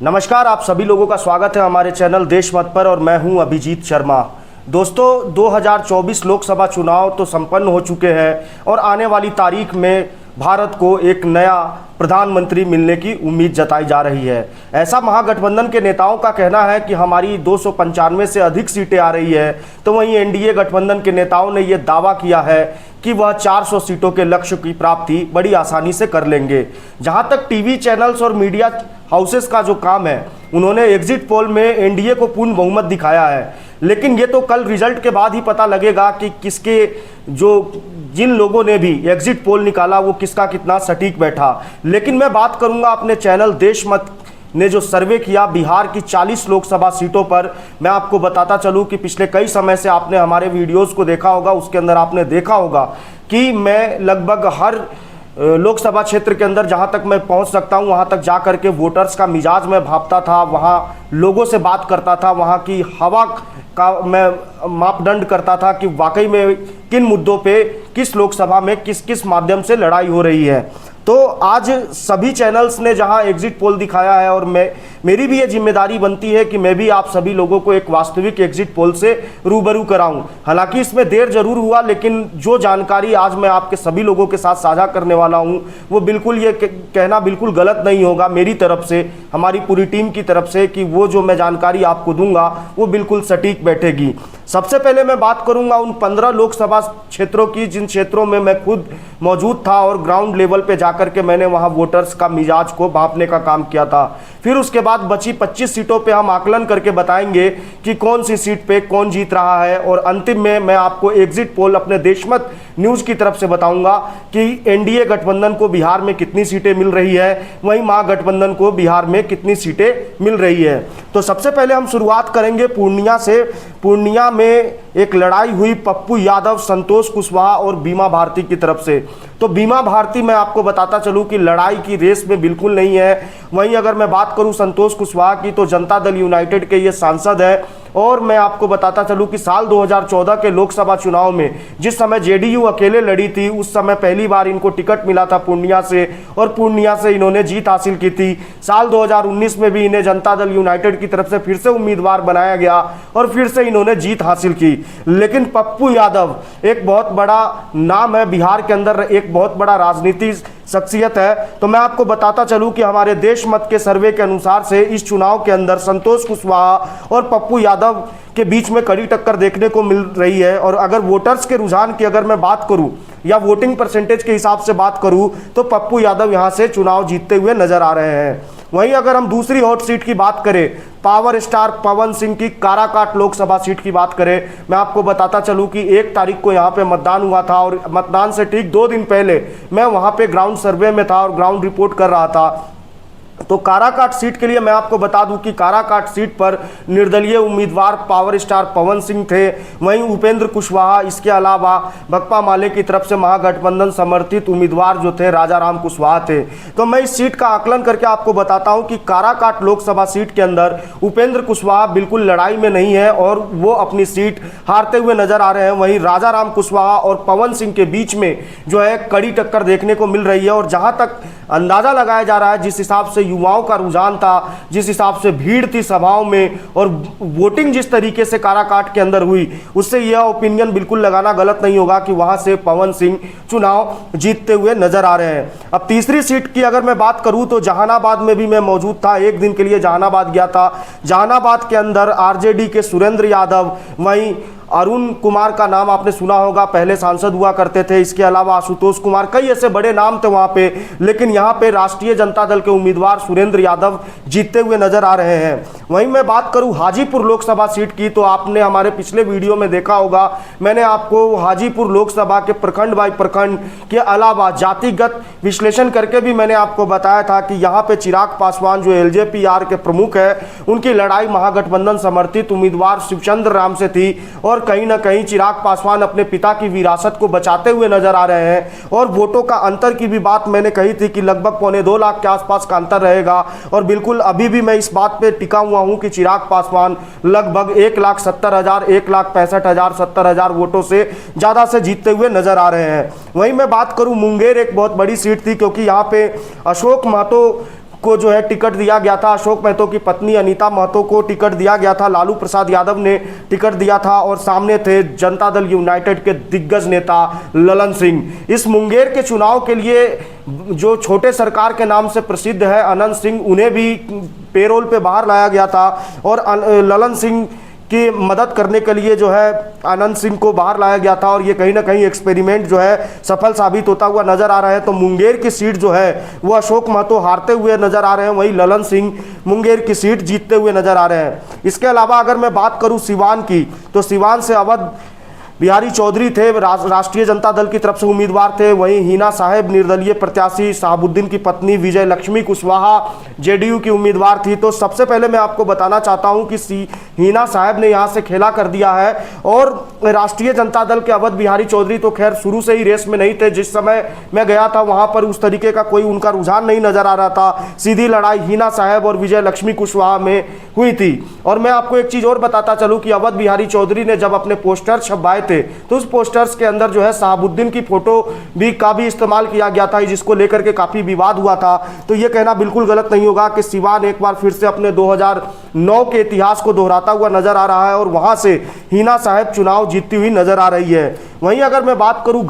नमस्कार, आप सभी लोगों का स्वागत है हमारे चैनल देश मत पर और मैं हूं अभिजीत शर्मा। दोस्तों, 2024 लोकसभा चुनाव तो संपन्न हो चुके हैं और आने वाली तारीख में भारत को एक नया प्रधानमंत्री मिलने की उम्मीद जताई जा रही है। ऐसा महागठबंधन के नेताओं का कहना है कि हमारी 295 से अधिक सीटें आ रही है, तो वहीं एनडीए गठबंधन के नेताओं ने यह दावा किया है कि वह 400 सीटों के लक्ष्य की प्राप्ति बड़ी आसानी से कर लेंगे। जहां तक टीवी चैनल्स और मीडिया हाउसेस का जो काम है, उन्होंने एग्जिट पोल में एनडीए को पूर्ण बहुमत दिखाया है, लेकिन ये तो कल रिजल्ट के बाद ही पता लगेगा कि जिन लोगों ने भी एग्जिट पोल निकाला वो किसका कितना सटीक बैठा। लेकिन मैं बात करूंगा अपने चैनल देश मत ने जो सर्वे किया बिहार की 40 लोकसभा सीटों पर। मैं आपको बताता चलूं कि पिछले कई समय से आपने हमारे वीडियोस को देखा होगा, उसके अंदर आपने देखा होगा कि मैं लगभग हर लोकसभा क्षेत्र के अंदर जहां तक मैं पहुंच सकता हूं वहां तक जा करके वोटर्स का मिजाज मैं भांपता था, वहां लोगों से बात करता था, वहां की हवा का मैं मापदंड करता था कि वाकई में किन मुद्दों पे किस लोकसभा में किस किस माध्यम से लड़ाई हो रही है। तो आज सभी चैनल्स ने जहां एग्जिट पोल दिखाया है और मेरी भी ये जिम्मेदारी बनती है कि मैं भी आप सभी लोगों को एक वास्तविक एग्जिट पोल से रूबरू कराऊं। हालांकि इसमें देर जरूर हुआ, लेकिन जो जानकारी आज मैं आपके सभी लोगों के साथ साझा करने वाला हूं वो बिल्कुल ये कहना बिल्कुल गलत नहीं होगा मेरी तरफ से, हमारी पूरी टीम की तरफ से, कि वो जो मैं जानकारी आपको दूंगा वो बिल्कुल सटीक बैठेगी। सबसे पहले मैं बात करूंगा उन 15 लोकसभा क्षेत्रों की जिन क्षेत्रों में मैं खुद मौजूद था और ग्राउंड लेवल पे जाकर के मैंने वहां वोटर्स का मिजाज को भांपने का काम किया था। फिर उसके बाद बची 25 सीटों पे हम आकलन करके बताएंगे कि कौन सी सीट पे कौन जीत रहा है, और अंतिम में मैं आपको एग्जिट पोल अपने देशमत न्यूज की तरफ से बताऊंगा कि एनडीए गठबंधन को बिहार में कितनी सीटें मिल रही है, वहीं महागठबंधन को बिहार में कितनी सीटें मिल रही है। तो सबसे पहले हम शुरुआत करेंगे पूर्णिया से। पूर्णिया में एक लड़ाई हुई पप्पू यादव, संतोष कुशवाहा और बीमा भारती की तरफ से। तो बीमा भारती मैं आपको बताता चलूं कि लड़ाई की रेस में बिल्कुल नहीं है। वहीं अगर मैं बात करूं संतोष कुशवाहा की, तो जनता दल यूनाइटेड के ये सांसद है, और मैं आपको बताता चलूं कि साल 2014 के लोकसभा चुनाव में जिस समय जेडीयू अकेले लड़ी थी, उस समय पहली बार इनको टिकट मिला था पूर्णिया से, और पूर्णिया से इन्होंने जीत हासिल की थी। साल 2019 में भी इन्हें जनता दल यूनाइटेड की तरफ से फिर से उम्मीदवार बनाया गया और फिर से इन्होंने जीत हासिल की। लेकिन पप्पू यादव एक बहुत बड़ा नाम है बिहार के अंदर, एक बहुत बड़ा राजनीति शख्सियत है। तो मैं आपको बताता चलूं कि हमारे देश मत के सर्वे के अनुसार से इस चुनाव के अंदर संतोष कुशवाहा और पप्पू यादव के बीच में कड़ी टक्कर देखने को मिल रही है। और अगर वोटर्स के रुझान की अगर मैं बात करूं या वोटिंग परसेंटेज के हिसाब से बात करूं तो पप्पू यादव यहां से चुनाव जीतते हुए नजर आ रहे हैं। वहीं अगर हम दूसरी हॉट सीट की बात करें, पावर स्टार पवन सिंह की काराकाट लोकसभा सीट की बात करें, मैं आपको बताता चलूं कि 1 तारीख को यहां पे मतदान हुआ था और मतदान से ठीक 2 दिन पहले मैं वहां पे ग्राउंड सर्वे में था और ग्राउंड रिपोर्ट कर रहा था। तो काराकाट सीट के लिए मैं आपको बता दूं कि काराकाट सीट पर निर्दलीय उम्मीदवार पावर स्टार पवन सिंह थे, वहीं उपेंद्र कुशवाहा, इसके अलावा बकपा माले की तरफ से महागठबंधन समर्थित उम्मीदवार जो थे राजा राम कुशवाहा थे। तो मैं इस सीट का आकलन करके आपको बताता हूं कि काराकाट लोकसभा सीट के अंदर उपेंद्र कुशवाहा बिल्कुल लड़ाई में नहीं है और वो अपनी सीट हारते हुए नजर आ रहे हैं। वहीं राजा राम कुशवाहा और पवन सिंह के बीच में जो है कड़ी टक्कर देखने को मिल रही है। और जहां तक अंदाजा लगाया जा रहा है, जिस हिसाब से युवाओं का रुझान था, जिस हिसाब से भीड़ थी सभाओं में और वोटिंग जिस तरीके से काराकाट के अंदर हुई, उससे यह ओपिनियन बिल्कुल लगाना गलत नहीं होगा कि वहां से पवन सिंह चुनाव जीतते हुए नजर आ रहे हैं। अब तीसरी सीट की अगर मैं बात करूं तो जहानाबाद में भी मैं मौजूद था, एक दिन के लिए जहानाबाद गया था। जहानाबाद के अंदर आरजेडी के सुरेंद्र यादव, वहीं अरुण कुमार का नाम आपने सुना होगा, पहले सांसद हुआ करते थे, इसके अलावा आशुतोष कुमार, कई ऐसे बड़े नाम थे वहां पे, लेकिन यहां पे राष्ट्रीय जनता दल के उम्मीदवार सुरेंद्र यादव जीतते हुए नजर आ रहे हैं। वहीं मैं बात करूं हाजीपुर लोकसभा सीट की, तो आपने हमारे पिछले वीडियो में देखा होगा, मैंने आपको हाजीपुर लोकसभा के प्रखंड बाई प्रखंड के अलावा जातिगत विश्लेषण करके भी मैंने आपको बताया था कि यहाँ पे चिराग पासवान जो एलजेपीआर के प्रमुख है, उनकी लड़ाई महागठबंधन समर्थित उम्मीदवार शिवचंद्र राम से थी और कहीं ना कहीं चिराग पासवान अपने पिता की विरासत को बचाते हुए नजर आ रहे हैं। और वोटों का अंतर की भी बात मैंने कही थी कि लगभग 2.25 लाख के आसपास का अंतर रहेगा, और बिल्कुल अभी भी मैं इस बात पे टिका हुआ हूं कि चिराग पासवान लगभग 1,70,000, 1,65,000, 70,000 वोटों से ज्यादा से जीतते हुए नजर आ रहे हैं। वहीं मैं बात करूं मुंगेर एक बहुत बड़ी सीट थी, क्योंकि यहाँ पे अशोक महतो को जो है टिकट दिया गया था, अशोक महतो की पत्नी अनीता महतो को टिकट दिया गया था, लालू प्रसाद यादव ने टिकट दिया था और सामने थे जनता दल यूनाइटेड के दिग्गज नेता ललन सिंह। इस मुंगेर के चुनाव के लिए जो छोटे सरकार के नाम से प्रसिद्ध है अनंत सिंह, उन्हें भी पेरोल पे बाहर लाया गया था और ललन सिंह की मदद करने के लिए जो है अनंत सिंह को बाहर लाया गया था और ये कहीं ना कहीं एक्सपेरिमेंट जो है सफल साबित होता हुआ नजर आ रहा है। तो मुंगेर की सीट जो है वो अशोक महतो हारते हुए नजर आ रहे हैं, वहीं ललन सिंह मुंगेर की सीट जीतते हुए नजर आ रहे हैं। इसके अलावा अगर मैं बात करूं सिवान की, तो सिवान से अवध बिहारी चौधरी थे, राष्ट्रीय जनता दल की तरफ से उम्मीदवार थे। वहीं हिना साहेब निर्दलीय प्रत्याशी, साहबुद्दीन की पत्नी विजय लक्ष्मी कुशवाहा जेडीयू की उम्मीदवार थी। तो सबसे पहले मैं आपको बताना चाहता हूं कि हिना साहेब ने यहां से खेला कर दिया है और राष्ट्रीय जनता दल के अवध बिहारी चौधरी तो खैर शुरू से ही रेस में नहीं थे। जिस समय मैं गया था वहां पर उस तरीके का कोई उनका रुझान नहीं नजर आ रहा था। सीधी लड़ाई हिना साहेब और विजय लक्ष्मी कुशवाहा में हुई थी। और मैं आपको एक चीज और बताता चलूं कि अवध बिहारी चौधरी ने जब अपने पोस्टर छपवाए थे तो उस पोस्टर्स के अंदर जो है साहबुद्दीन की फोटो का भी इस्तेमाल किया गया था, जिसको लेकर के काफी विवाद हुआ था। तो ये कहना बिल्कुल गलत नहीं होगा कि सिवान एक बार फिर से अपने 2009 के इतिहास को दोहराता हुआ नजर आ रहा है और वहां से हिना साहेब चुनाव जीतती हुई नजर आ रही है। वहीं अगर मैं बात करूं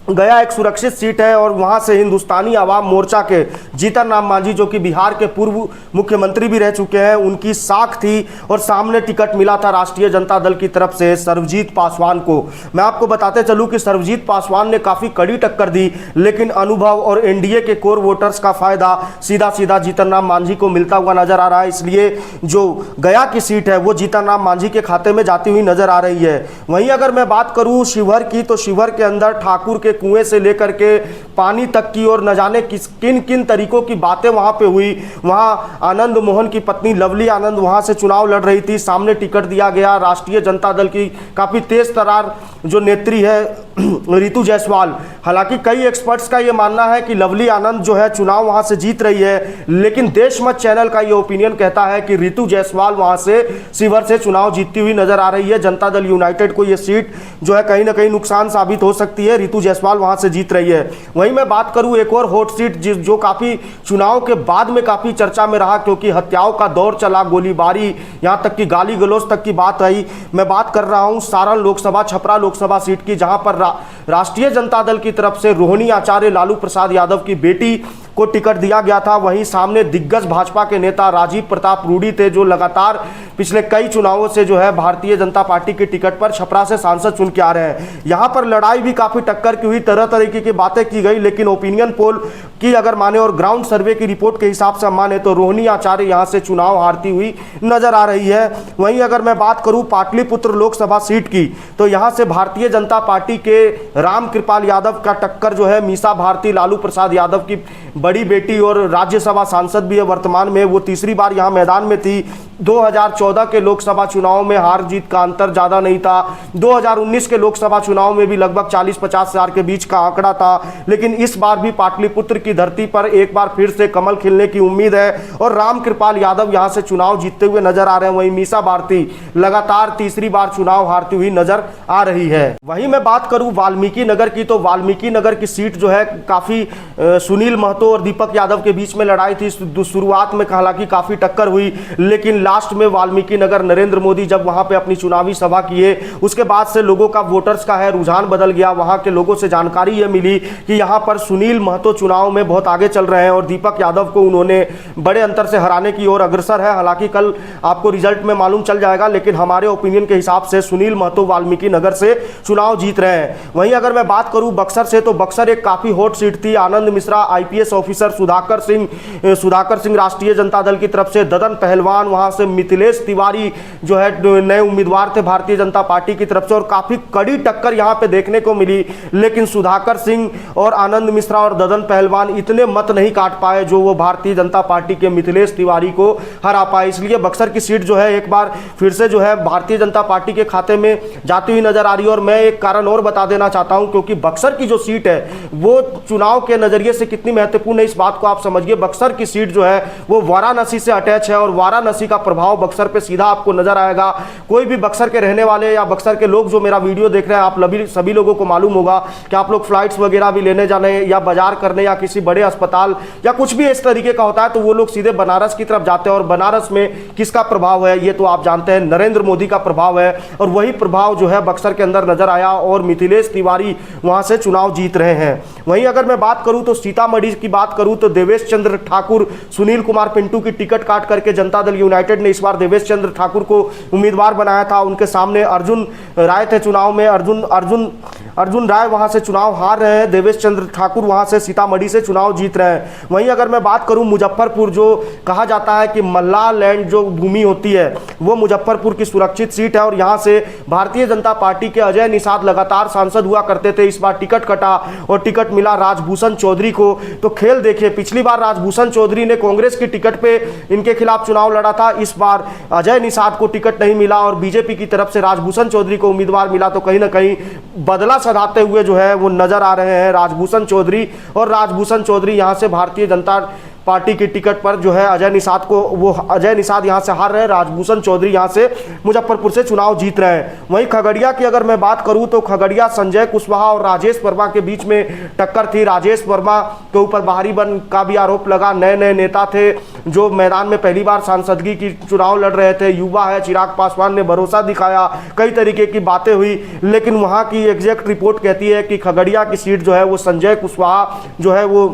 गया एक सुरक्षित सीट है और वहां से हिंदुस्तानी आवाम मोर्चा के जीतन राम मांझी, जो कि बिहार के पूर्व मुख्यमंत्री भी रह चुके हैं, उनकी साख थी और सामने टिकट मिला था राष्ट्रीय जनता दल की तरफ से सर्वजीत पासवान को। मैं आपको बताते चलूं कि सर्वजीत पासवान ने काफी कड़ी टक्कर दी, लेकिन अनुभव और एनडीए के कोर वोटर्स का फायदा सीधा सीधा जीतन राम मांझी को मिलता हुआ नजर आ रहा है। इसलिए जो गया की सीट है वो जीतन राम मांझी के खाते में जाती हुई नजर आ रही है। वहीं अगर मैं बात करूं शिवहर की, तो शिवहर के अंदर ठाकुर के कुएं से लेकर के पानी तक की और न जाने किन किन तरीकों की बातें वहां पे हुई। वहां आनंद मोहन की पत्नी लवली आनंद वहां से चुनाव लड़ रही थी, सामने टिकट दिया गया राष्ट्रीय जनता दल की काफी तेज तर्रार जो नेत्री है रितु जायसवाल। हालांकि कई एक्सपर्ट्स का यह मानना है कि लवली आनंद जो है चुनाव वहां से जीत रही है, लेकिन देशमत चैनल का यह ओपिनियन कहता है कि रितु जायसवाल वहां से शिवहर से चुनाव जीतती हुई नजर आ रही है। जनता दल यूनाइटेड को यह सीट जो है कहीं ना कहीं नुकसान साबित हो सकती है, रितु जायसवाल वहां से जीत रही है। वहीं मैं बात करूं एक और हॉट सीट जो काफी चुनाव के बाद में काफी चर्चा में रहा, क्योंकि हत्याओं का दौर चला, गोलीबारी, यहां तक कि गाली गलौज तक की बात आई। मैं बात कर रहा हूं सारण लोकसभा छपरा लोकसभा सीट की, जहां पर राष्ट्रीय जनता दल की तरफ से रोहिणी आचार्य लालू प्रसाद यादव की बेटी को टिकट दिया गया था। वहीं सामने दिग्गज भाजपा के नेता राजीव प्रताप रूडी थे, जो लगातार पिछले कई चुनावों से जो है भारतीय जनता पार्टी के टिकट पर छपरा से सांसद चुन के आ रहे हैं। यहां पर लड़ाई भी काफी टक्कर की हुई, तरह तरीके की बातें की गई, लेकिन ओपिनियन पोल की अगर माने और ग्राउंड सर्वे की रिपोर्ट के हिसाब से माने तो रोहिणी आचार्य यहां से चुनाव हारती हुई नजर आ रही है। वहीं अगर मैं बात करूं पाटलिपुत्र लोकसभा सीट की, तो यहां से भारतीय जनता पार्टी के राम कृपाल यादव का टक्कर जो है मीसा भारती लालू प्रसाद यादव की बड़ी बेटी और राज्यसभा सांसद भी है वर्तमान में, वो तीसरी बार यहां मैदान में थी। 2014 के लोकसभा चुनाव में हार जीत का अंतर ज्यादा नहीं था, 2019 के लोकसभा चुनाव में भी लगभग 40-50 हजार के बीच का आंकड़ा था, लेकिन इस बार भी पाटलिपुत्र की धरती पर एक बार फिर से कमल खिलने की उम्मीद है और राम कृपाल यादव यहां से चुनाव जीतते हुए नजर आ रहे हैं। वहीं मीसा भारती लगातार तीसरी बार चुनाव हारती हुई नजर आ रही है। वहीं मैं बात करूं वाल्मीकि नगर की, तो वाल्मीकि नगर की सीट जो है काफी सुनील महतो और दीपक यादव के बीच में लड़ाई थी। शुरुआत में हालांकि काफी टक्कर हुई, लेकिन लास्ट में वाल्मीकि नगर नरेंद्र मोदी जब वहां पे अपनी चुनावी सभा किए, उसके बाद से लोगों का वोटर्स का है रुझान बदल गया। वहां के लोगों से जानकारी यह मिली कि यहां पर सुनील महतो चुनाव में बहुत आगे चल रहे हैं और दीपक यादव को उन्होंने बड़े अंतर से हराने की ओर अग्रसर है। हालांकि कल आपको रिजल्ट में मालूम चल जाएगा, लेकिन हमारे ओपिनियन के हिसाब से सुनील महतो वाल्मीकि नगर से चुनाव जीत रहे हैं। वहीं अगर मैं बात करूं बक्सर से, तो बक्सर एक काफी हॉट सीट थी। आनंद मिश्रा आईपीएस ऑफिसर, सुधाकर सिंह राष्ट्रीय जनता दल की तरफ से, ददन पहलवान, वहां से मिथिलेश तिवारी जो है नए उम्मीदवार थे भारतीय जनता पार्टी की तरफ से और काफी कड़ी टक्कर यहां पे देखने को मिली। लेकिन सुधाकर सिंह और आनंद मिश्रा और ददन पहलवान इतने मत नहीं काट पाए जो वो भारतीय जनता पार्टी के मिथिलेश तिवारी को हरा पाए। इसलिए बक्सर की सीट जो है एक बार फिर से जो है भारतीय जनता पार्टी के खाते में जाती हुई नजर आ रही है। और मैं एक कारण और बता देना चाहता हूं, क्योंकि बक्सर की जो सीट है वो चुनाव के नजरिए से कितनी महत्वपूर्ण है इस बात को आप समझिए। बक्सर की सीट जो है वो वाराणसी से अटैच है और वाराणसी का प्रभाव बक्सर पे सीधा आपको नजर आएगा। कोई भी बक्सर के रहने वाले या बक्सर के लोग जो मेरा वीडियो देख रहे हैं, आप सभी लोगों को मालूम होगा कि आप लोग फ्लाइट्स वगैरह भी लेने जाने या बाजार करने या किसी बड़े अस्पताल या कुछ भी इस तरीके का होता है तो वो लोग सीधे बनारस की तरफ जाते हैं। और बनारस में किसका प्रभाव है ये तो आप जानते हैं, नरेंद्र मोदी का प्रभाव है। और वही प्रभाव जो है बक्सर के अंदर नजर आया और मिथिलेश तिवारी वहां से चुनाव जीत रहे हैं। वहीं अगर मैं बात करूं तो सीतामढ़ी की बात करूं तो देवेश चंद्र ठाकुर, सुनील कुमार पिंटू की टिकट काट करके जनता दल यूनाइटेड ने इस बार देवेश चंद्र ठाकुर को उम्मीदवार बनाया था। उनके सामने अर्जुन राय थे चुनाव में, अर्जुन राय वहां से चुनाव हार रहे हैं। देवेश चंद्र ठाकुर वहां से सीतामढ़ी से चुनाव जीत रहे हैं। वहीं अगर मैं बात करूं मुजफ्फरपुर, जो कहा जाता है कि मल्ला लैंड जो भूमि होती है वो मुजफ्फरपुर की सुरक्षित सीट है और यहां से भारतीय जनता पार्टी के अजय निषाद लगातार सांसद हुआ करते थे। इस बार टिकट कटा और टिकट मिला राजभूषण चौधरी को। तो खेल देखिए, पिछली बार राजभूषण चौधरी ने कांग्रेस की टिकट पे इनके खिलाफ चुनाव लड़ा था, इस बार अजय निषाद को टिकट नहीं मिला और बीजेपी की तरफ से राजभूषण चौधरी को उम्मीदवार मिला। तो कहीं ना कहीं बदला सधाते हुए जो है वो नजर आ रहे हैं राजभूषण चौधरी। और राजभूषण चौधरी यहां से भारतीय जनता पार्टी की टिकट पर जो है अजय निषाद यहां से हार रहे हैं, राजभूषण चौधरी यहां से मुजफ्फरपुर से चुनाव जीत रहे हैं। वहीं खगड़िया की अगर मैं बात करूं तो खगड़िया संजय कुशवाहा और राजेश वर्मा के बीच में टक्कर थी। राजेश वर्मा के ऊपर बाहरी बन का भी आरोप लगा। नए नए नेता थे जो मैदान में पहली बार सांसदगी की चुनाव लड़ रहे थे, युवा है। चिराग पासवान ने भरोसा दिखाया, कई तरीके की बातें हुई, लेकिन वहां की एग्जैक्ट रिपोर्ट कहती है कि खगड़िया की सीट जो है वो संजय कुशवाहा जो है वो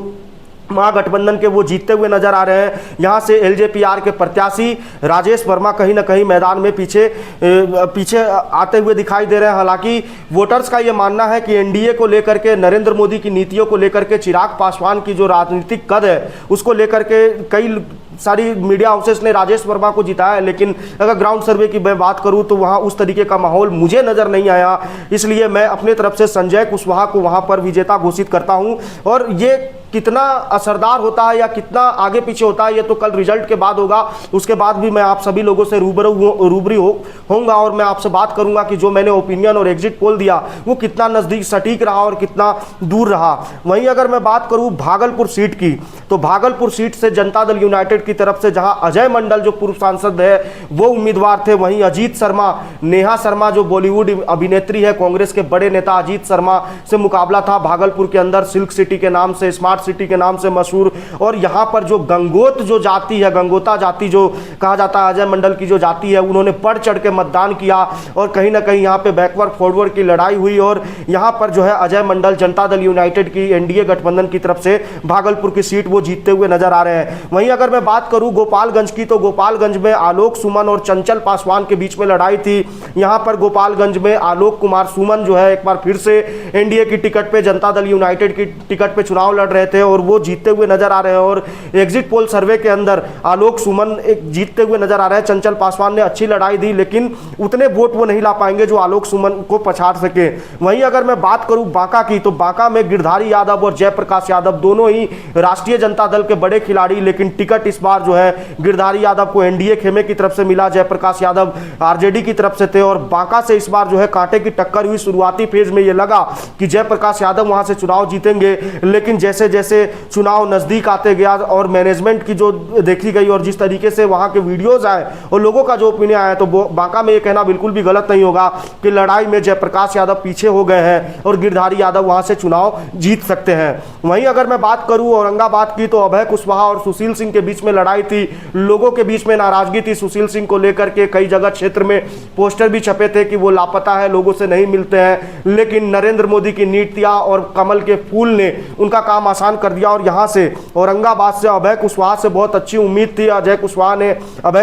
महागठबंधन के वो जीतते हुए नजर आ रहे हैं। यहां से एलजेपीआर के प्रत्याशी राजेश वर्मा कहीं ना कहीं मैदान में पीछे आते हुए दिखाई दे रहे हैं। हालांकि वोटर्स का ये मानना है कि एनडीए को लेकर के, नरेंद्र मोदी की नीतियों को लेकर के, चिराग पासवान की जो राजनीतिक कद है उसको लेकर के कई सारी मीडिया हाउसेस ने राजेश वर्मा को जिताया है। लेकिन अगर ग्राउंड सर्वे की मैं बात करूं तो वहां उस तरीके का माहौल मुझे नजर नहीं आया, इसलिए मैं अपने तरफ से संजय कुशवाहा को वहां पर विजेता घोषित करता हूं। और ये कितना असरदार होता है या कितना आगे पीछे होता है ये तो कल रिजल्ट के बाद होगा। उसके बाद भी मैं आप सभी लोगों से रूबरू होऊंगा और मैं आपसे बात करूंगा कि जो मैंने ओपिनियन और एग्जिट पोल दिया वो कितना नजदीक सटीक रहा और कितना दूर रहा। वहीं अगर मैं बात करूं भागलपुर सीट की तो भागलपुर सीट से जनता दल यूनाइटेड की तरफ से जहां अजय मंडल जो पूर्व सांसद है वो उम्मीदवार थे, वहीं अजीत शर्मा, नेहा शर्मा जो बॉलीवुड अभिनेत्री है, कांग्रेस के बड़े नेता अजीत शर्मा से मुकाबला था भागलपुर के अंदर। सिल्क सिटी के नाम से, स्मार्ट सिटी के नाम से मशहूर। और यहां पर जो गंगोत जो जाति है, गंगोता जाति जो कहा जाता है, अजय मंडल की जो जाति है, उन्होंने बढ़ चढ़ के मतदान किया और कहीं ना कहीं यहां पे बैकवर्ड फॉरवर्ड की लड़ाई हुई और यहां पर जो है अजय मंडल जनता दल यूनाइटेड की एनडीए गठबंधन की तरफ से भागलपुर की सीट वो जीतते हुए नजर आ रहे हैं। वहीं अगर मैं बात करूं गोपालगंज की तो गोपालगंज में आलोक सुमन और चंचल पासवान के बीच में लड़ाई थी। यहां पर गोपालगंज में आलोक कुमार सुमन जो है एक बार फिर से एनडीए की टिकट पे, जनता दल यूनाइटेड की टिकट पे चुनाव लड़ रहे थे और वो जीतते हुए नजर आ रहे हैं। और एग्जिट पोल सर्वे के अंदर आलोक सुमन एक जीतते हुए नजर आ रहे हैं। चंचल पासवान ने अच्छी लड़ाई दी लेकिन उतने वोट वो नहीं ला पाएंगे जो आलोक सुमन को पछाड़ सके। वहीं अगर मैं बात करूं बांका की तो बांका में गिरधारी यादव और जयप्रकाश यादव दोनों ही राष्ट्रीय जनता दल के बड़े खिलाड़ी, लेकिन टिकट इस बार जो है गिरधारी यादव को एनडीए खेमे की तरफ से मिला, जयप्रकाश यादव आरजेडी की तरफ से थे। और बांका से इस बार जो है कांटे की टक्कर हुई। शुरुआती फेज में ये लगा कि जयप्रकाश यादव वहां से चुनाव जीतेंगे, लेकिन जैसे जैसे चुनाव नजदीक आते गया और मैनेजमेंट की जो देखी गई और जिस तरीके से वहां के वीडियोस आए और लोगों का जो ओपिनियन आया तो बांका में ये कहना बिल्कुल भी गलत नहीं होगा कि लड़ाई में जयप्रकाश यादव पीछे हो गए हैं और गिरधारी यादव वहां से चुनाव जीत सकते हैं। वहीं अगर मैं बात करूं औरंगाबाद की तो अभय कुशवाहा और सुशील सिंह के बीच में लड़ाई थी। लोगों के बीच में नाराजगी थी सुशील सिंह को लेकर के, कई जगह क्षेत्र में पोस्टर भी छपे थे कि वो लापता है, लोगों से नहीं मिलते हैं, लेकिन नरेंद्र मोदी की नीतियां और कमल के फूल ने उनका काम आसान कर दिया। और यहां से औरंगाबाद से अभय कुशवाहा से बहुत अच्छी उम्मीद थी। अभय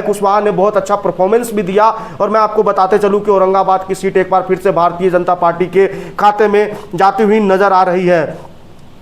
कुशवाहा ने बहुत अच्छा परफॉर्मेंस भी दिया और मैं आपको बताते चलूं कि औरंगाबाद की सीट एक बार फिर से भारतीय जनता पार्टी के खाते में जाती हुई नजर आ रही है।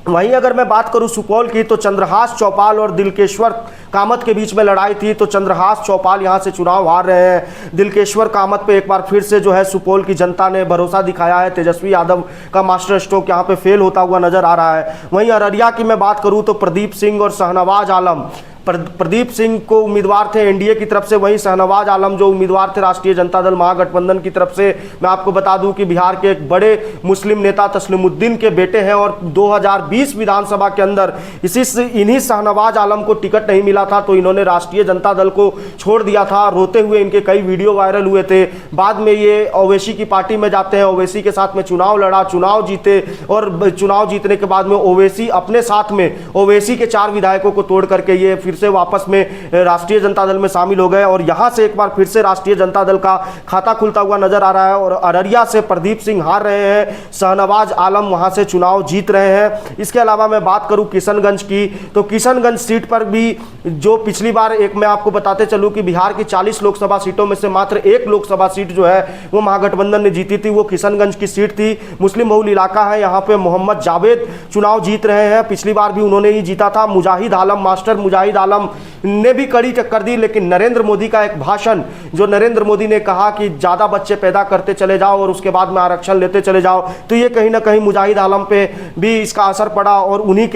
वहीं अगर मैं बात करूं सुपौल की तो चंद्रहास चौपाल और दिलकेश्वर कामत के बीच में लड़ाई थी। तो चंद्रहास चौपाल यहां से चुनाव हार रहे हैं। दिलकेश्वर कामत पे एक बार फिर से जो है सुपौल की जनता ने भरोसा दिखाया है। तेजस्वी यादव का मास्टर स्ट्रोक यहां पे फेल होता हुआ नजर आ रहा है। वहीं अररिया की मैं बात करूं तो प्रदीप सिंह और शाहनवाज आलम प्रदीप सिंह को उम्मीदवार थे एनडीए की तरफ से, वहीं शाहनवाज आलम जो उम्मीदवार थे राष्ट्रीय जनता दल महागठबंधन की तरफ से। मैं आपको बता दूं कि बिहार के एक बड़े मुस्लिम नेता तस्लीमुद्दीन के बेटे हैं और 2020 विधानसभा के अंदर इन्हीं शाहनवाज आलम को टिकट नहीं मिला था, तो इन्होंने राष्ट्रीय जनता दल को छोड़ दिया था। रोते हुए इनके कई वीडियो वायरल हुए थे। बाद में ये ओवैसी की पार्टी में जाते हैं, ओवैसी के साथ में चुनाव लड़ा, चुनाव जीते, और चुनाव जीतने के बाद में ओवैसी अपने साथ में ओवैसी के 4 विधायकों को तोड़ करके ये फिर से वापस में राष्ट्रीय जनता दल में शामिल हो गए और यहां से एक बार फिर से राष्ट्रीय जनता दल का खाता खुलता हुआ नजर आ रहा है। और अररिया से प्रदीप सिंह हार रहे हैं, शाहनवाज आलम वहां से चुनाव जीत रहे हैं। इसके अलावा मैं बात करूं किशनगंज की, तो किशनगंज सीट पर भी जो पिछली बार एक मैं आपको बताते चलूं कि बिहार की 40 लोकसभा सीटों में से मात्र 1 लोकसभा सीट जो है वो महागठबंधन ने जीती थी, वो किशनगंज की सीट थी। मुस्लिम बहुल इलाका है, यहाँ पे मोहम्मद जावेद चुनाव जीत रहे हैं, पिछली बार भी उन्होंने ही जीता था। मुजाहिद आलम, मास्टर मुजाहिद आलम ने भी कड़ी टक्कर दी, लेकिन नरेंद्र मोदी का एक भाषण, जो नरेंद्र मोदी ने कहा कि ज़्यादा बच्चे पैदा करते चले जाओ और उसके बाद में आरक्षण लेते चले जाओ, तो ये कहीं ना कहीं मुजाहिद आलम पे भी इसका असर पड़ा और उन्हीं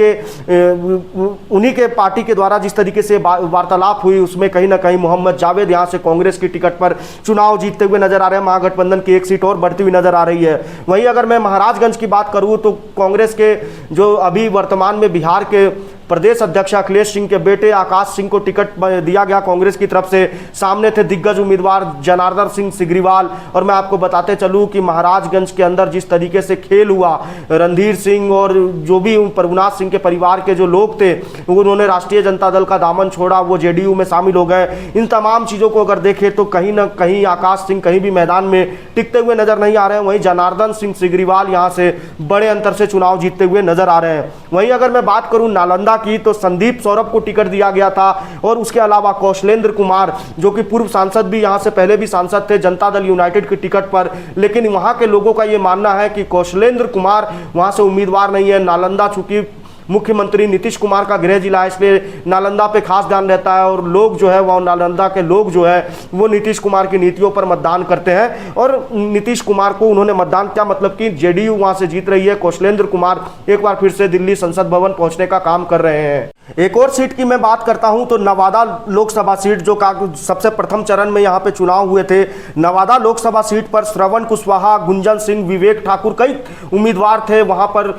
के पार्टी के द्वारा जिस तरीके से वार्तालाप हुई उसमें कहीं ना कहीं मोहम्मद जावेद यहाँ से कांग्रेस की टिकट पर चुनाव जीतते हुए नजर आ रहे हैं। महागठबंधन की एक सीट और बढ़ती हुई नजर आ रही है। वहीं अगर मैं महाराजगंज की बात करूँ तो कांग्रेस के जो अभी वर्तमान में बिहार के प्रदेश अध्यक्ष अखिलेश सिंह के बेटे आकाश सिंह को टिकट दिया गया कांग्रेस की तरफ से। सामने थे दिग्गज उम्मीदवार जनार्दन सिंह सिग्रीवाल। और मैं आपको बताते चलूं कि महाराजगंज के अंदर जिस तरीके से खेल हुआ, रणधीर सिंह और जो भी प्रभुनाथ सिंह के परिवार के जो लोग थे उन्होंने राष्ट्रीय जनता दल का दामन छोड़ा, वो जेडीयू में शामिल हो गए। इन तमाम चीज़ों को अगर देखें तो कहीं ना कहीं आकाश सिंह कहीं भी मैदान में टिकते हुए नजर नहीं आ रहे हैं। वहीं जनार्दन सिंह सिग्रीवाल यहाँ से बड़े अंतर से चुनाव जीतते हुए नजर आ रहे हैं। वहीं अगर मैं बात करूँ नालंदा की, तो संदीप सौरभ को टिकट दिया गया था और उसके अलावा कौशलेंद्र कुमार जो कि पूर्व सांसद भी, यहां से पहले भी सांसद थे जनता दल यूनाइटेड की टिकट पर, लेकिन वहां के लोगों का यह मानना है कि कौशलेंद्र कुमार वहां से उम्मीदवार नहीं है। नालंदा चूंकि मुख्यमंत्री नीतीश कुमार का गृह जिला है, इसलिए नालंदा पे खास ध्यान रहता है और लोग जो है वह नालंदा के लोग जो है वो नीतीश कुमार की नीतियों पर मतदान करते हैं और नीतीश कुमार को उन्होंने मतदान किया, मतलब कि जेडीयू वहां से जीत रही है। कौशलेंद्र कुमार एक बार फिर से दिल्ली संसद भवन पहुंचने का काम कर रहे हैं। एक और सीट की मैं बात करता हूं तो नवादा लोकसभा सीट, जो सबसे प्रथम चरण में यहां पे चुनाव हुए थे। नवादा लोकसभा सीट पर श्रवण कुशवाहा, गुंजन सिंह, विवेक ठाकुर कई उम्मीदवार थे। वहां पर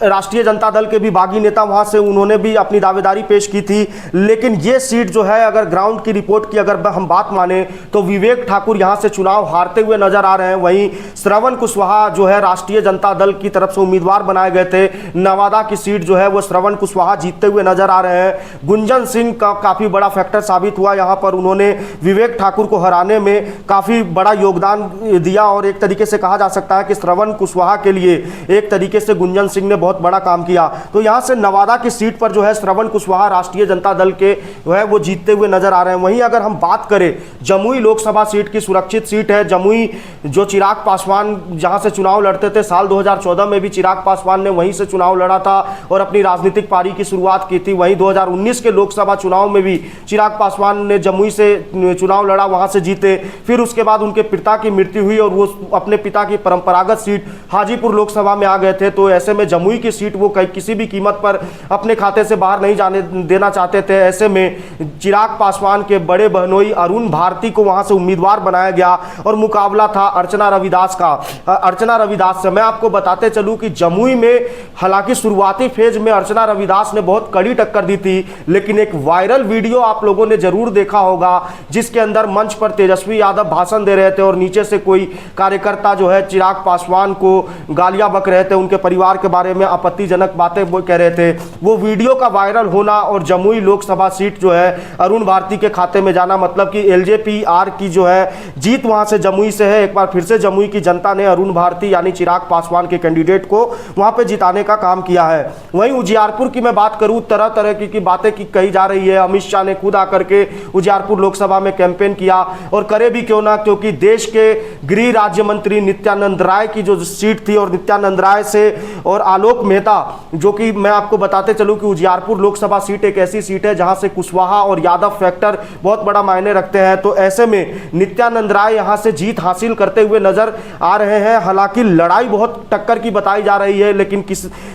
राष्ट्रीय जनता दल के भी बागी नेता वहां से उन्होंने भी अपनी दावेदारी पेश की थी, लेकिन ये सीट जो है अगर ग्राउंड की रिपोर्ट की अगर हम बात माने तो विवेक ठाकुर यहां से चुनाव हारते हुए नजर आ रहे हैं। वहीं श्रवण कुशवाहा जो है राष्ट्रीय जनता दल की तरफ से उम्मीदवार बनाए गए थे, नवादा की सीट जो है वो श्रवण कुशवाहा जीतते हुए नजर आ रहे हैं। गुंजन सिंह का काफी बड़ा फैक्टर साबित हुआ, यहाँ पर उन्होंने विवेक ठाकुर को हराने में काफी बड़ा योगदान दिया और एक तरीके से कहा जा सकता है कि श्रवण कुशवाहा के लिए एक तरीके से गुंजन सिंह ने बहुत बड़ा काम किया। तो यहां से नवादा की सीट पर जो है श्रवण कुशवाहा राष्ट्रीय जनता दल के जो है वो जीतते हुए नजर आ रहे हैं। वहीं अगर हम बात करें जमुई लोकसभा सीट की, सुरक्षित सीट है जमुई, जो चिराग पासवान जहां से चुनाव लड़ते थे। साल 2014 में भी चिराग पासवान ने वहीं से चुनाव लड़ा था और अपनी राजनीतिक पारी की शुरुआत की थी। वहीं 2019 के लोकसभा चुनाव में भी चिराग पासवान ने जमुई से चुनाव लड़ा, वहां से जीते। फिर उसके बाद उनके पिता की मृत्यु हुई और वो अपने पिता की परंपरागत सीट हाजीपुर लोकसभा में आ गए थे। तो ऐसे में जमुई की सीट वो किसी भी कीमत पर अपने खाते से बाहर नहीं जाने देना चाहते थे। ऐसे में चिराग पासवान के बड़े बहनोई अरुण भारती को वहां से उम्मीदवार बनाया गया और मुकाबला था अर्चना रविदास का। अर्चना रविदास से मैं आपको बताते चलूं कि जमुई में हालांकि शुरुआती फेज में अर्चना रविदास ने बहुत कड़ी टक्कर दी थी, लेकिन एक वायरल वीडियो आप लोगों ने जरूर देखा होगा जिसके अंदर मंच पर तेजस्वी यादव भाषण दे रहे थे और नीचे से कोई कार्यकर्ता जो है चिराग पासवान को गालियां बक रहे थे, उनके परिवार के बारे में आपत्तिजनक बातें वो कह रहे थे। वो वीडियो का वायरल होना और जमुई लोकसभा सीट जो है अरुण भारती के खाते में जाना, मतलब कि एलजेपीआर की जो है जीत वहां से जमुई से है। एक बार फिर से जमुई की जनता ने अरुण भारती यानी चिराग पासवान के कैंडिडेट को वहां पे जिताने का काम किया है। वहीं उजियारपुर की मैं बात करूं, तरह तरह की बातें कही जा रही है। अमित शाह ने खुद आकर के उजियारपुर लोकसभा में कैंपेन किया और करे भी क्यों ना, क्योंकि देश के गृह राज्य मंत्री नित्यानंद राय की जो सीट थी और नित्यानंद राय से और आलोक मेहता, जो कि मैं आपको बताते चलूं कि उजियारपुर लोकसभा सीट एक ऐसी सीट है जहां से कुशवाहा और यादव फैक्टर बहुत बड़ा मायने रखते हैं। तो ऐसे में नित्यानंद राय यहां से जीत हासिल करते हुए नजर आ रहे हैं। हालांकि लड़ाई बहुत टक्कर की बताई जा रही है, लेकिन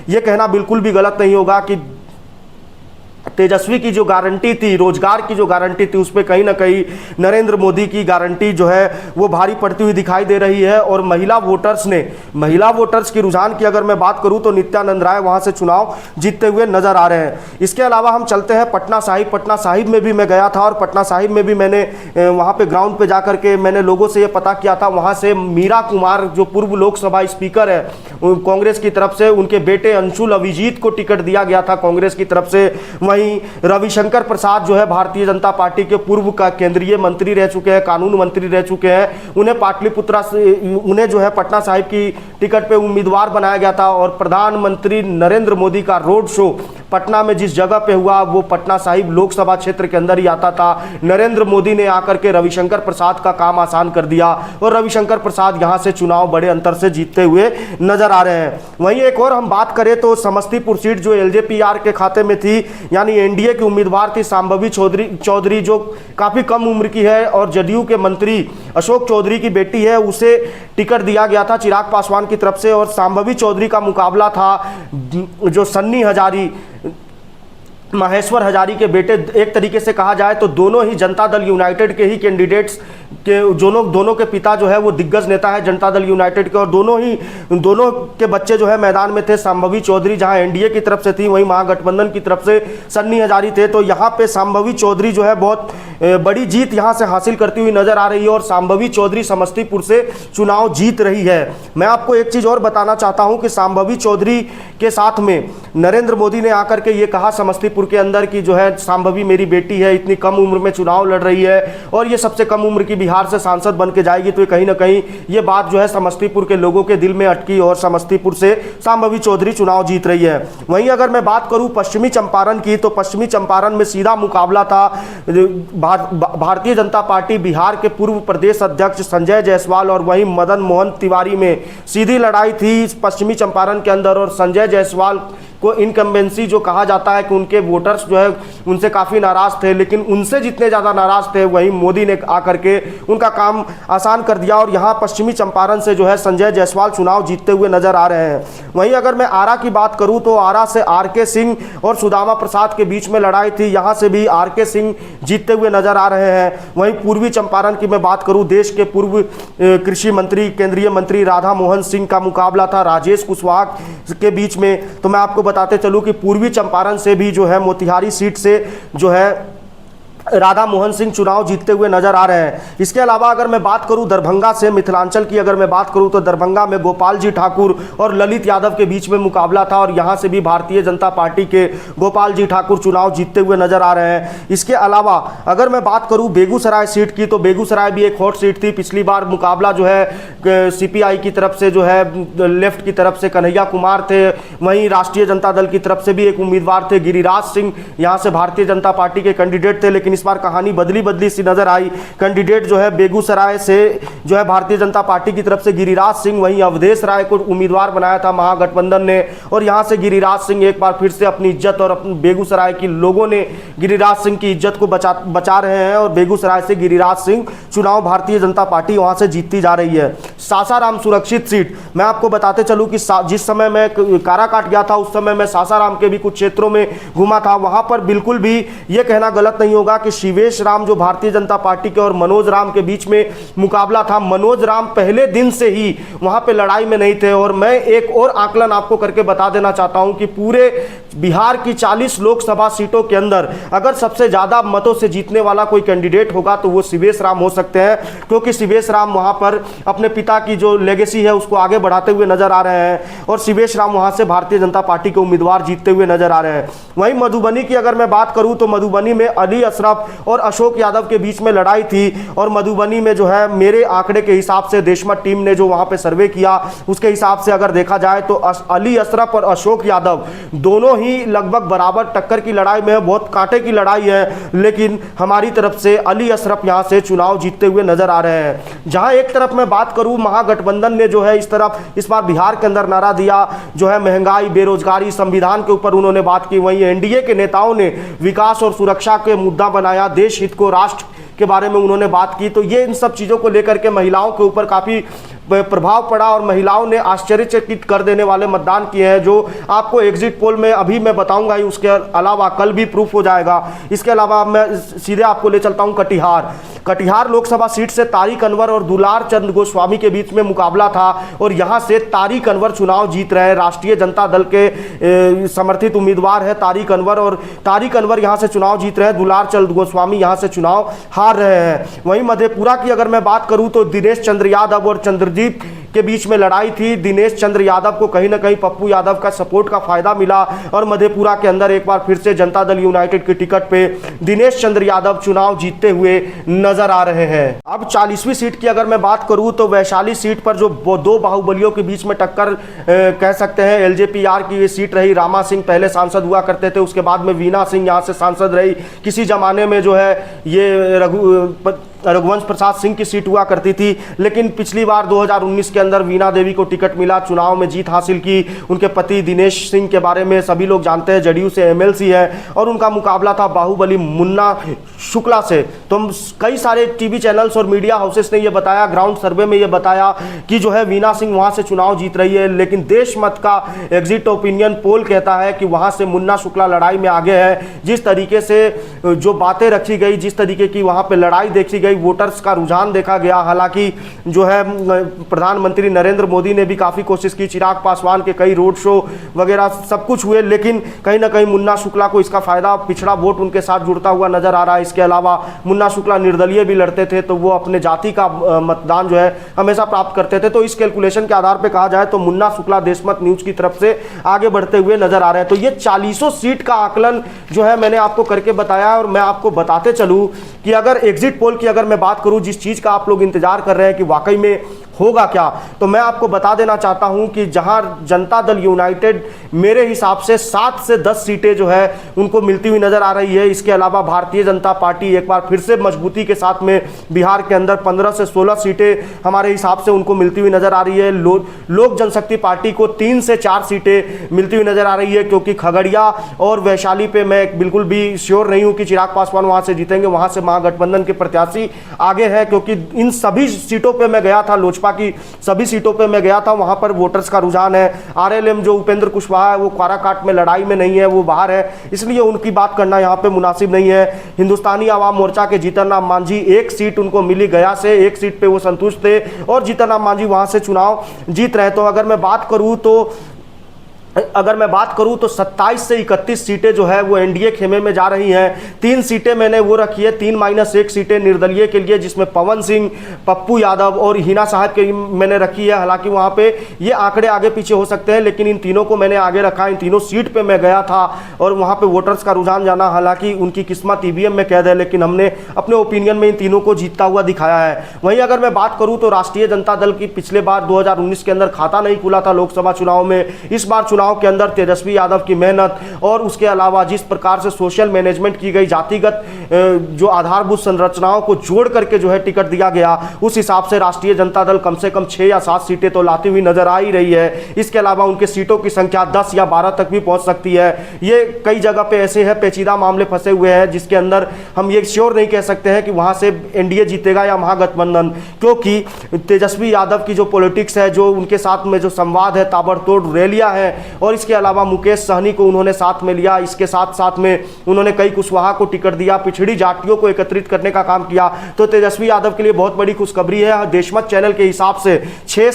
ये कहना बिल्कुल भी गलत नहीं होगा कि तेजस्वी की जो गारंटी थी, रोजगार की जो गारंटी थी, उस पर कहीं ना कहीं नरेंद्र मोदी की गारंटी जो है वो भारी पड़ती हुई दिखाई दे रही है। और महिला वोटर्स की रुझान की अगर मैं बात करूं तो नित्यानंद राय वहां से चुनाव जीतते हुए नजर आ रहे हैं। इसके अलावा हम चलते हैं पटना साहिब में भी मैं गया था और पटना साहिब में भी मैंने वहां पे ग्राउंड पे जाकर के मैंने लोगों से ये पता किया था। वहां से मीरा कुमार जो पूर्व लोकसभा स्पीकर है कांग्रेस की तरफ से, उनके बेटे अंशुल अभिजीत को टिकट दिया गया था कांग्रेस की तरफ से। वहीं रविशंकर प्रसाद जो है भारतीय जनता पार्टी के पूर्व का केंद्रीय मंत्री रह चुके हैं, कानून मंत्री रह चुके हैं, उन्हें पाटलिपुत्रा से उन्हें जो है पटना साहिब की टिकट पे उम्मीदवार बनाया गया था। और प्रधानमंत्री नरेंद्र मोदी का रोड शो पटना में जिस जगह पे हुआ वो पटना साहिब लोकसभा क्षेत्र के अंदर ही आता था। नरेंद्र मोदी ने आकर के रविशंकर प्रसाद का काम आसान कर दिया और रविशंकर प्रसाद यहां से चुनाव बड़े अंतर से जीतते हुए नजर आ रहे हैं। वहीं एक और हम बात करें तो समस्तीपुर सीट जो एलजेपीआर के खाते में थी, यानी एनडीए की उम्मीदवार थी शांभवी चौधरी जो काफी कम उम्र की है और जदयू के मंत्री अशोक चौधरी की बेटी है, उसे टिकट दिया गया था चिराग पासवान की तरफ से। और शांभवी चौधरी का मुकाबला था जो सन्नी हजारी, महेश्वर हजारी के बेटे। एक तरीके से कहा जाए तो दोनों ही जनता दल यूनाइटेड के ही कैंडिडेट्स के दोनों के पिता जो है वो दिग्गज नेता है जनता दल यूनाइटेड के, और दोनों के बच्चे जो है मैदान में थे। शांभवी चौधरी जहां एनडीए की तरफ से थी वहीं महागठबंधन की तरफ से सन्नी हजारी थे। तो यहां पे शांभवी चौधरी जो है बहुत बड़ी जीत यहां से हासिल करती हुई नजर आ रही है और शांभवी चौधरी समस्तीपुर से चुनाव जीत रही है। मैं आपको एक चीज और बताना चाहता हूं कि शांभवी चौधरी के साथ में नरेंद्र मोदी ने आकर के ये कहा समस्तीपुर के अंदर कि जो है शांभवी मेरी बेटी है, इतनी कम उम्र में चुनाव लड़ रही है और ये सबसे कम उम्र की बिहार से सांसद बन के जाएगी। तो कहीं ना कहीं ये बात जो है समस्तीपुर के लोगों के दिल में अटकी और समस्तीपुर से शांभवी चौधरी चुनाव जीत रही है। वहीं अगर मैं बात करूं पश्चिमी चंपारण की तो पश्चिमी चंपारण में सीधा मुकाबला था भारतीय जनता पार्टी बिहार के पूर्व प्रदेश अध्यक्ष संजय जायसवाल और वहीं मदन मोहन तिवारी में सीधी लड़ाई थी पश्चिमी चंपारण के अंदर। और संजय जायसवाल को इनकम्बेंसी जो कहा जाता है कि उनके वोटर्स जो है उनसे काफ़ी नाराज़ थे, लेकिन उनसे जितने ज़्यादा नाराज़ थे वहीं मोदी ने आकर के उनका काम आसान कर दिया और यहाँ पश्चिमी चंपारण से जो है संजय जायसवाल चुनाव जीतते हुए नजर आ रहे हैं। वहीं अगर मैं आरा की बात करूँ तो आरा से आर.के. सिंह और सुदामा प्रसाद के बीच में लड़ाई थी, यहाँ से भी आर.के. सिंह जीतते हुए नजर आ रहे हैं। वहीं पूर्वी चंपारण की मैं बात करूँ, देश के पूर्व कृषि मंत्री केंद्रीय मंत्री राधा मोहन सिंह का मुकाबला था राजेश कुशवाहा के बीच में। तो मैं आपको बताते चलूं कि पूर्वी चंपारण से भी जो है मोतिहारी सीट से जो है राधा मोहन सिंह चुनाव जीतते हुए नजर आ रहे हैं। इसके अलावा अगर मैं बात करूं दरभंगा से, मिथिलांचल की अगर मैं बात करूं तो दरभंगा में गोपाल जी ठाकुर और ललित यादव के बीच में मुकाबला था और यहां से भी भारतीय जनता पार्टी के गोपाल जी ठाकुर चुनाव जीतते हुए नजर आ रहे हैं। इसके अलावा अगर मैं बात करूं बेगूसराय सीट की तो बेगूसराय भी एक हॉट सीट थी। पिछली बार मुकाबला जो है सीपीआई की तरफ से जो है लेफ्ट की तरफ से कन्हैया कुमार थे, वहीं राष्ट्रीय जनता दल की तरफ से भी एक उम्मीदवार थे गिरिराज सिंह, यहाँ से भारतीय जनता पार्टी के कैंडिडेट थे। लेकिन इस बार कहानी बदली सी नजर आई। कैंडिडेट जो है बेगूसराय से जो है भारतीय जनता पार्टी की तरफ से गिरिराज सिंह, वहीं अवधेश राय को उम्मीदवार बनाया था महागठबंधन ने और यहां से गिरिराज सिंह एक बार फिर से अपनी इज्जत और अपने बेगूसराय की लोगों ने गिरिराज सिंह की इज्जत को बचा रहे हैं और बेगूसराय से गिरिराज सिंह चुनाव भारतीय जनता पार्टी वहां से जीतती जा रही है। सासाराम सुरक्षित सीट, मैं आपको बताते चलूं कि जिस समय मैं काराकाट गया था उस समय मैं सासाराम के भी कुछ क्षेत्रों में घूमा था। वहां पर बिल्कुल भी यह कहना गलत नहीं होगा कि शिवेश राम जो भारतीय जनता पार्टी के और मनोज राम के बीच में मुकाबला था, मनोज राम पहले दिन से ही वहां पे लड़ाई में नहीं थे। और मैं एक और आकलन आपको करके बता देना चाहता हूं कि पूरे बिहार की 40 लोकसभा सीटों के अंदर अगर सबसे ज्यादा मतों से जीतने वाला कोई कैंडिडेट होगा तो वो शिवेश राम हो सकते हैं, क्योंकि शिवेश राम वहां पर अपने पिता की जो लेगेसी है उसको आगे बढ़ाते हुए नजर आ रहे हैं और शिवेश राम वहां से भारतीय जनता पार्टी के उम्मीदवार जीतते हुए नजर आ रहे हैं। वहीं मधुबनी की अगर मैं बात करूं तो मधुबनी में अली अशरफ और अशोक यादव के बीच में लड़ाई थी और मधुबनी में जो है मेरे आंकड़े के हिसाब से देशमत टीम ने जो वहां पे सर्वे किया उसके हिसाब से अगर देखा जाए तो अली अशरफ और अशोक यादव दोनों ही लगभग बराबर टक्कर की लड़ाई में है, बहुत कांटे की लड़ाई है, लेकिन हमारी तरफ से अली अशरफ यहां से चुनाव जीतते हुए नजर आ रहे हैं। जहां एक तरफ मैं बात करूं महागठबंधन ने जो है इस बार बिहार के अंदर नारा दिया जो है महंगाई, बेरोजगारी, संविधान के ऊपर उन्होंने बात की, वहीं एनडीए के नेताओं ने विकास और सुरक्षा के मुद्दा बनाया, देश हित को, राष्ट्र के बारे में उन्होंने बात की। तो ये इन सब चीज़ों को लेकर के महिलाओं के ऊपर काफ़ी प्रभाव पड़ा और महिलाओं ने आश्चर्यचकित कर देने वाले मतदान किए हैं, जो आपको एग्जिट पोल में अभी मैं बताऊंगा ही, उसके अलावा कल भी प्रूफ हो जाएगा। इसके अलावा मैं सीधे आपको ले चलता हूं कटिहार लोकसभा सीट से तारिक अनवर और दुलार चंद गोस्वामी के बीच में मुकाबला था और यहां से तारिक अनवर चुनाव जीत रहे हैं। राष्ट्रीय जनता दल के समर्थित उम्मीदवार है तारिक अनवर, और तारिक अनवर यहां से चुनाव जीत रहे हैं, दुलार चंद गोस्वामी यहां से चुनाव हार रहे हैं। वहीं मधेपुरा की अगर मैं बात करूं तो दिनेश चंद्र यादव और चंद्रजीत के बीच में लड़ाई थी। दिनेश चंद्र यादव को कहीं ना कहीं पप्पू यादव का सपोर्ट का फायदा मिला और मधेपुरा के अंदर एक बार फिर से जनता दल यूनाइटेड की टिकट पे दिनेश चंद्र यादव चुनाव जीतते हुए नजर आ रहे हैं। अब 40वीं सीट की अगर मैं बात करूं तो वैशाली सीट पर जो दो बाहुबलियों के बीच में टक्कर कह सकते हैं, एलजेपीआर की ये सीट रही। रामा सिंह पहले सांसद हुआ करते थे, उसके बाद में वीना सिंह यहां से सांसद रही। किसी जमाने में जो है ये रघुवंश प्रसाद सिंह की सीट हुआ करती थी, लेकिन पिछली बार 2019 के अंदर वीणा देवी को टिकट मिला, चुनाव में जीत हासिल की। उनके पति दिनेश सिंह के बारे में सभी लोग जानते हैं, जदयू से एमएलसी है और उनका मुकाबला था बाहुबली मुन्ना शुक्ला से। तो कई सारे टीवी चैनल्स और मीडिया हाउसेस ने यह बताया, ग्राउंड सर्वे में यह बताया कि जो है वीणा सिंह वहां से चुनाव जीत रही है, लेकिन देशमत का एग्जिट ओपिनियन पोल कहता है कि वहां से मुन्ना शुक्ला लड़ाई में आगे है। जिस तरीके से जो बातें रखी गई, जिस तरीके की वहां पर लड़ाई देखी गई, वोटर्स का रुझान देखा गया। हालांकि जो है प्रधानमंत्री नरेंद्र मोदी ने भी काफी कोशिश की, चिराग पासवान के कई रोड शो वगैरह सब कुछ हुए, लेकिन कहीं ना कहीं मुन्ना शुक्ला को इसका फायदा, पिछड़ा वोट उनके साथ जुड़ता हुआ नजर आ रहा है। इसके अलावा मुन्ना शुक्ला निर्दलीय भी लड़ते थे, तो वो अपने जाति का मतदान जो है हमेशा प्राप्त करते थे। तो इस कैलकुलेशन के आधार पर कहा जाए तो मुन्ना शुक्ला देशमत न्यूज की तरफ से आगे बढ़ते हुए नजर आ रहे हैं। तो ये 40 सीट का आकलन जो है मैंने आपको करके बताया, और मैं आपको बताते चलूं कि अगर एग्जिट पोल की अगर मैं बात करूं, जिस चीज का आप लोग इंतजार कर रहे हैं कि वाकई में होगा क्या, तो मैं आपको बता देना चाहता हूं कि जहां जनता दल यूनाइटेड मेरे हिसाब से 7 से 10 सीटें जो है उनको मिलती हुई नजर आ रही है। इसके अलावा भारतीय जनता पार्टी एक बार फिर से मजबूती के साथ में बिहार के अंदर 15 से 16 सीटें हमारे हिसाब से उनको मिलती हुई नजर आ रही है। लोक जनशक्ति पार्टी को 3 से 4 सीटें मिलती हुई नजर आ रही है, क्योंकि खगड़िया और वैशाली पे मैं बिल्कुल भी श्योर नहीं हूं कि चिराग पासवान वहां से जीतेंगे। वहां से महागठबंधन के प्रत्याशी आगे है, क्योंकि इन सभी सीटों पर मैं गया था, लोजपा की सभी सीटों पे मैं गया था, वहां पर वोटर्स का रुझान है। आरएलएम जो उपेंद्र कुशवाहा है वो काराकाट में लड़ाई में नहीं है, वो बाहर है, इसलिए उनकी बात करना यहां पे मुनासिब नहीं है। हिंदुस्तानी आवाम मोर्चा के जीतन राम मांझी, एक सीट उनको मिली गया से, एक सीट पे वो संतुष्ट थे और जीतन राम मांझी वहां से चुनाव जीत रहे। तो अगर मैं बात करूं तो 27 से 31 सीटें जो है वो एनडीए खेमे में जा रही हैं। 3 सीटें मैंने वो रखी है, 3-1 सीटें निर्दलीय के लिए, जिसमें पवन सिंह, पप्पू यादव और हिना साहब के मैंने रखी है। हालांकि वहां पे ये आंकड़े आगे पीछे हो सकते हैं, लेकिन इन तीनों को मैंने आगे रखा। इन तीनों सीट पे मैं गया था और वहां पे वोटर्स का रुझान जाना, हालांकि उनकी किस्मत ईवीएम में कैद है, लेकिन हमने अपने ओपिनियन में इन तीनों को जीतता हुआ दिखाया है। वहीं अगर मैं बात करूं तो राष्ट्रीय जनता दल की पिछले बार 2019 के अंदर खाता नहीं खुला था लोकसभा चुनाव में। इस बार चुनाव के अंदर तेजस्वी यादव की मेहनत और उसके अलावा जिस प्रकार से सोशल मैनेजमेंट की गई, जातिगत जो आधारभूत संरचनाओं को जोड़ करके जो है टिकट दिया गया, उस हिसाब से राष्ट्रीय जनता दल कम से कम 6 या 7 सीटें तो लाती हुई नजर आ ही रही है। इसके अलावा उनके सीटों की संख्या 10 या 12 तक भी पहुंच सकती है। ये कई जगह पे ऐसे है, पेचीदा मामले फंसे हुए हैं, जिसके अंदर हम ये श्योर नहीं कह सकते हैं कि वहां से एनडीए जीतेगा या महागठबंधन, क्योंकि तेजस्वी यादव की जो पॉलिटिक्स है, जो उनके साथ में जो संवाद है, ताबड़तोड़ रैलियां हैं, और इसके अलावा मुकेश सहनी को उन्होंने साथ में लिया। इसके साथ साथ में उन्होंने कई कुशवाहा को टिकट दिया, पिछड़ी जातियों को एकत्रित करने का काम किया। तो तेजस्वी यादव के लिए बहुत बड़ी खुशखबरी है। देशमत चैनल के हिसाब से 6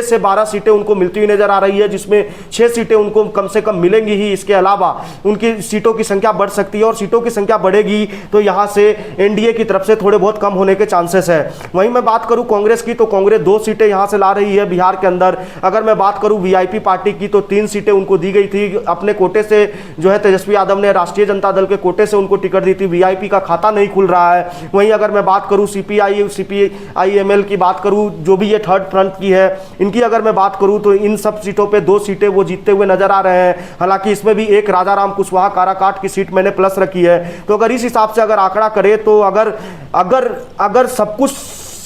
से 12 सीटें उनको मिलती हुई नजर आ रही है, जिसमें 6 सीटें उनको कम से कम मिलेंगी ही। इसके अलावा उनकी सीटों की संख्या बढ़ सकती है, और सीटों की संख्या बढ़ेगी तो यहां से एनडीए की तरफ से थोड़े बहुत कम होने के चांसेस है। वहीं मैं बात करूं कांग्रेस की, तो कांग्रेस 2 सीटें यहां से ला रही है बिहार के अंदर। अगर मैं बात करूं वीआईपी पार्टी की, तो 3 सीटें उनको दी गई थी अपने कोटे से, जो है तेजस्वी यादव ने राष्ट्रीय जनता दल के कोटे से उनको टिकट दी थी। वीआईपी का खाता नहीं खुल रहा है। वहीं अगर मैं बात करूं सीपीआईएमएल की बात करूं, जो भी ये थर्ड फ्रंट की है, इनकी अगर मैं बात करूं तो इन सब सीटों पे 2 सीटें वो जीतते हुए नजर आ रहे हैं। हालांकि इसमें भी एक राजा राम कुशवाहा काराकाट की सीट मैंने प्लस रखी है। तो अगर इस हिसाब से अगर आंकड़ा करें, तो अगर सब कुछ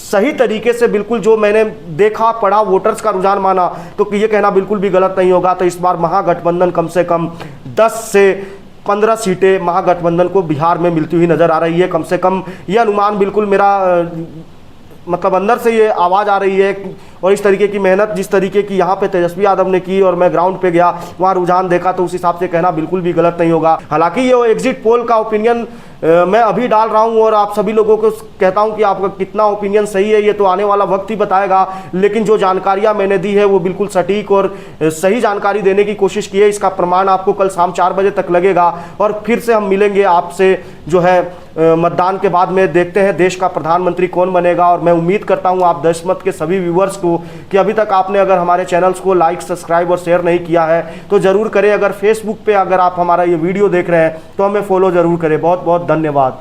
सही तरीके से बिल्कुल जो मैंने देखा पढ़ा, वोटर्स का रुझान माना, तो ये कहना बिल्कुल भी गलत नहीं होगा। तो इस बार महागठबंधन कम से कम 10 से 15 सीटें महागठबंधन को बिहार में मिलती हुई नजर आ रही है। कम से कम ये अनुमान बिल्कुल मेरा मतलब अंदर से ये आवाज़ आ रही है, और इस तरीके की मेहनत जिस तरीके की यहाँ पे तेजस्वी यादव ने की और मैं ग्राउंड पे गया, वहाँ रुझान देखा, तो उस हिसाब से कहना बिल्कुल भी गलत नहीं होगा। हालांकि ये एग्जिट पोल का ओपिनियन मैं अभी डाल रहा हूं और आप सभी लोगों को कहता हूं कि आपका कितना ओपिनियन सही है ये तो आने वाला वक्त ही बताएगा, लेकिन जो जानकारियां मैंने दी है वो बिल्कुल सटीक और सही जानकारी देने की कोशिश की है। इसका प्रमाण आपको कल शाम 4 बजे तक लगेगा और फिर से हम मिलेंगे आपसे जो है मतदान के बाद में। देखते हैं देश का प्रधानमंत्री कौन बनेगा और मैं उम्मीद करता हूं आप देशमत के सभी व्यूवर्स को कि अभी तक आपने अगर हमारे चैनल्स को लाइक, सब्सक्राइब और शेयर नहीं किया है तो ज़रूर करें। अगर फेसबुक पे अगर आप हमारा ये वीडियो देख रहे हैं तो हमें फॉलो ज़रूर करें। बहुत बहुत धन्यवाद।